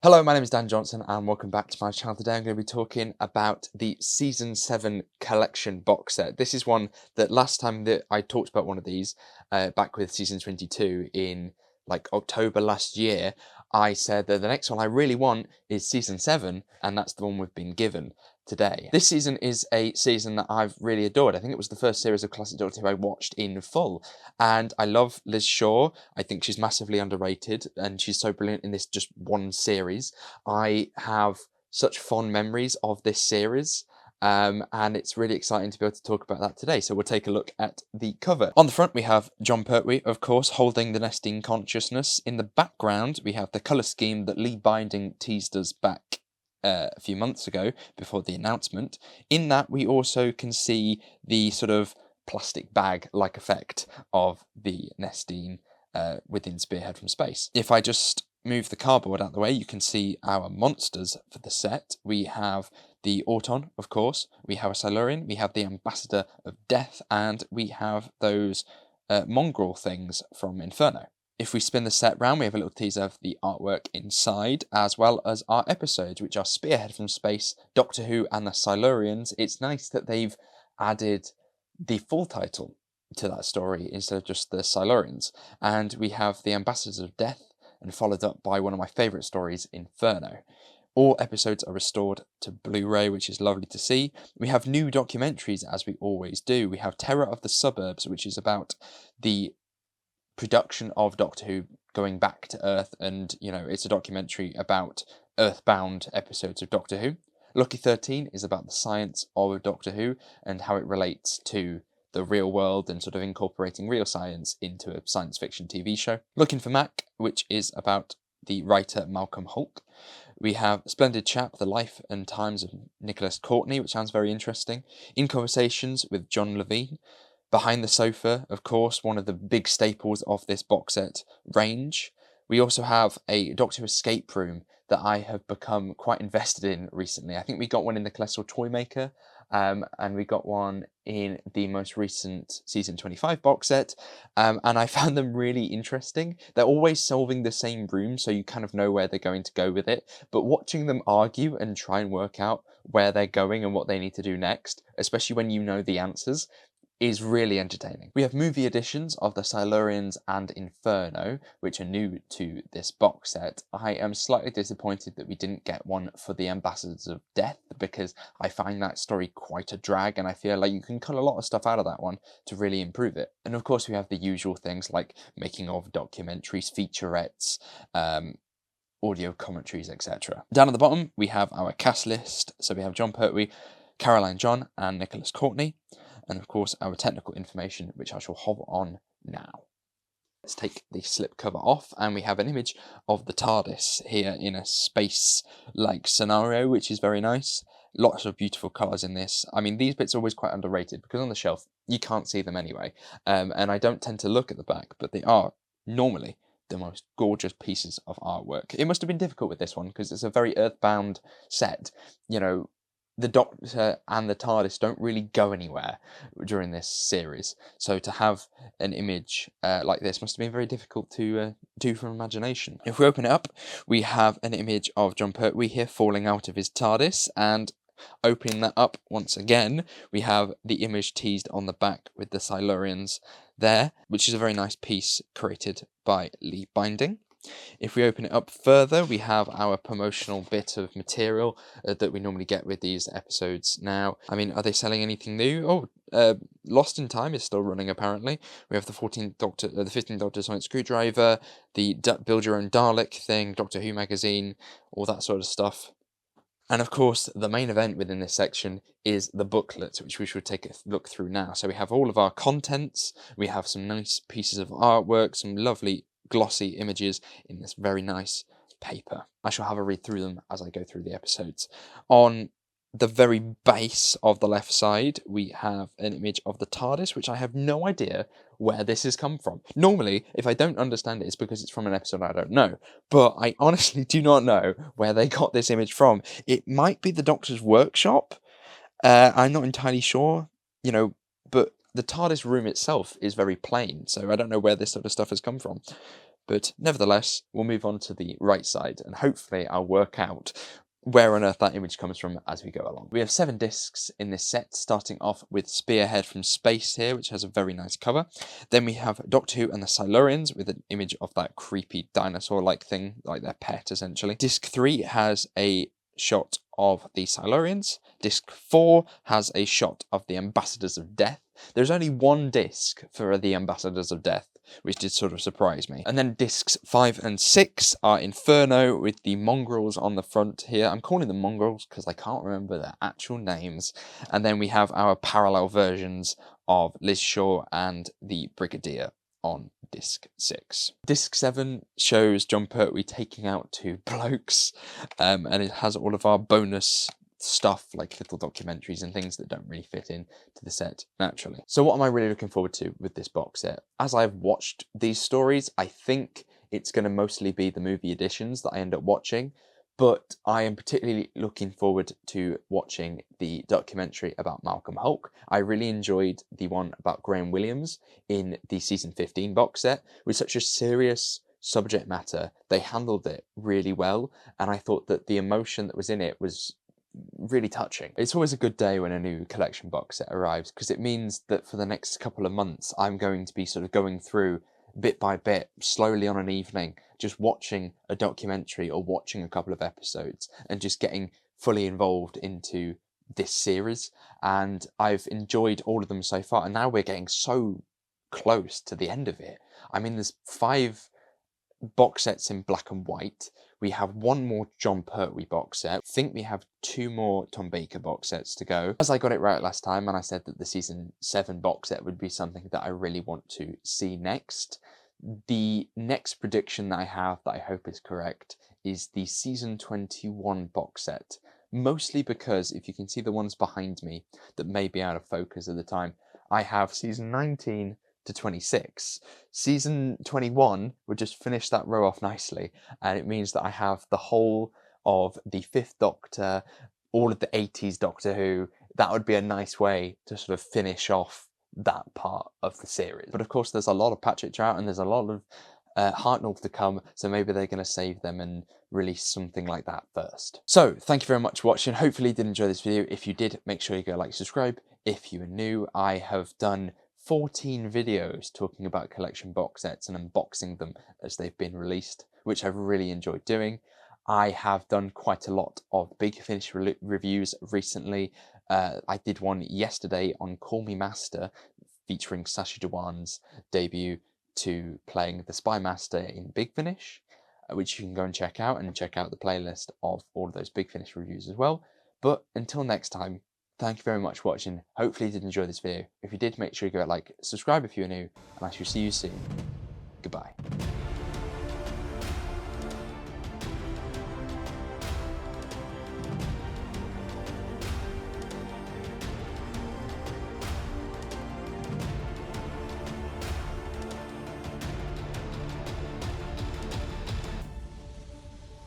Hello, my name is Dan Johnson and welcome back to my channel. Today I'm going to be talking about the Season 7 collection box set. This is one that last time that I talked about one of these, back with Season 22 in like October last year, I said that the next one I really want is Season 7, and that's the one we've been given today. This season is a season that I've really adored. I think it was the first series of Classic Doctor Who I watched in full, and I love Liz Shaw. I think she's massively underrated, and she's so brilliant in this just one series. I have such fond memories of this series. And it's really exciting to be able to talk about that today. So we'll take a look at the cover. On the front, we have Jon Pertwee, of course, holding the Nestine consciousness. In the background, we have the colour scheme that Lee Binding teased us back a few months ago before the announcement. In that, we also can see the sort of plastic bag-like effect of the Nestine within Spearhead from Space. If I just move the cardboard out of the way, you can see our monsters for the set. We have the Auton, of course, we have a Silurian, we have the Ambassador of Death, and we have those mongrel things from Inferno. If we spin the set round, we have a little teaser of the artwork inside, as well as our episodes, which are Spearhead from Space, Doctor Who, and the Silurians. It's nice that they've added the full title to that story instead of just the Silurians. And we have the Ambassadors of Death, and followed up by one of my favourite stories, Inferno. All episodes are restored to Blu-ray, which is lovely to see. We have new documentaries, as we always do. We have Terror of the Suburbs, which is about the production of Doctor Who going back to Earth, and, you know, it's a documentary about Earthbound episodes of Doctor Who. Lucky 13 is about the science of Doctor Who and how it relates to the real world and sort of incorporating real science into a science fiction TV show. Looking for Mac, which is about the writer Malcolm Hulke. We have Splendid Chap, The Life and Times of Nicholas Courtney, which sounds very interesting. In Conversations with John Levine. Behind the Sofa, of course, one of the big staples of this box set range. We also have a Doctor Who escape room that I have become quite invested in recently. I think we got one in the Celestial Toymaker, and we got one in the most recent Season 25 box set, and I found them really interesting. They're always solving the same room, so you kind of know where they're going to go with it, but watching them argue and try and work out where they're going and what they need to do next, especially when you know the answers, is really entertaining. We have movie editions of the Silurians and Inferno, which are new to this box set. I am slightly disappointed that we didn't get one for the Ambassadors of Death, because I find that story quite a drag, and I feel like you can cut a lot of stuff out of that one to really improve it. And of course we have the usual things like making of documentaries, featurettes, audio commentaries, etc. Down at the bottom we have our cast list. So we have Jon Pertwee, Caroline John, and Nicholas Courtney. And of course our technical information, which I shall hover on now. Let's take the slip cover off, and we have an image of the TARDIS here in a space-like scenario, which is very nice. Lots of beautiful colours in this. I mean, these bits are always quite underrated, because on the shelf you can't see them anyway. And I don't tend to look at the back, but they are normally the most gorgeous pieces of artwork. It must have been difficult with this one, because it's a very earthbound set. You know, the Doctor and the TARDIS don't really go anywhere during this series, so to have an image like this must have been very difficult to do from imagination. If we open it up, we have an image of Jon Pertwee here falling out of his TARDIS, and opening that up once again, we have the image teased on the back with the Silurians there, which is a very nice piece created by Lee Binding. If we open it up further, we have our promotional bit of material that we normally get with these episodes now. I mean, are they selling anything new? Oh, Lost in Time is still running, apparently. We have the 15th Doctor Sonic Screwdriver, the Build Your Own Dalek thing, Doctor Who magazine, all that sort of stuff. And of course, the main event within this section is the booklet, which we should take a look through now. So we have all of our contents, we have some nice pieces of artwork, some lovely glossy images in this very nice paper. I shall have a read through them as I go through the episodes. On the very base of the left side, we have an image of the TARDIS, which I have no idea where this has come from. Normally, if I don't understand it, it's because it's from an episode I don't know. But I honestly do not know where they got this image from. It might be the Doctor's workshop. I'm not entirely sure, you know, but the TARDIS room itself is very plain, so I don't know where this sort of stuff has come from. But nevertheless, we'll move on to the right side, and hopefully I'll work out where on earth that image comes from as we go along. We have 7 discs in this set, starting off with Spearhead from Space here, which has a very nice cover. Then we have Doctor Who and the Silurians with an image of that creepy dinosaur-like thing, like their pet essentially. Disc 3 has a shot of the Silurians. Disc 4 has a shot of the Ambassadors of Death. There's only one disc for the Ambassadors of Death, which did sort of surprise me. And then discs 5 and 6 are Inferno with the mongrels on the front here. I'm calling them mongrels because I can't remember their actual names. And then we have our parallel versions of Liz Shaw and the Brigadier on disc 6. Disc 7 shows Jon Pertwee taking out 2 blokes, and it has all of our bonus stuff like little documentaries and things that don't really fit in to the set naturally. So what am I really looking forward to with this box set? As I've watched these stories, I think it's going to mostly be the movie editions that I end up watching, but I am particularly looking forward to watching the documentary about Malcolm Hulke. I really enjoyed the one about Graham Williams in the season 15 box set. With such a serious subject matter, they handled it really well, and I thought that the emotion that was in it was really touching. It's always a good day when a new collection box set arrives, because it means that for the next couple of months I'm going to be sort of going through bit by bit, slowly on an evening, just watching a documentary or watching a couple of episodes and just getting fully involved into this series. And I've enjoyed all of them so far, and now we're getting so close to the end of it. I mean, there's 5 box sets in black and white. We have 1 more Jon Pertwee box set. I think we have 2 more Tom Baker box sets to go. As I got it right last time and I said that the season 7 box set would be something that I really want to see next, the next prediction that I have that I hope is correct is the season 21 box set. Mostly because if you can see the ones behind me that may be out of focus at the time, I have season 19 to 26. Season 21 would just finish that row off nicely, and it means that I have the whole of the 5th Doctor, all of the 80s Doctor Who. That would be a nice way to sort of finish off that part of the series. But of course there's a lot of Patrick Trout and there's a lot of Hartnell to come, so maybe they're going to save them and release something like that first. So thank you very much for watching. Hopefully you did enjoy this video. If you did, make sure you go like, subscribe. If you are new, I have done 14 videos talking about collection box sets and unboxing them as they've been released, which I've really enjoyed doing. I have done quite a lot of Big Finish reviews recently. I did one yesterday on Call Me Master, featuring Sacha Dhawan's debut to playing the Spy Master in Big Finish, which you can go and check out the playlist of all of those Big Finish reviews as well. But until next time, thank you very much for watching. Hopefully you did enjoy this video. If you did, make sure you go like, subscribe if you're new, and I shall see you soon. Goodbye.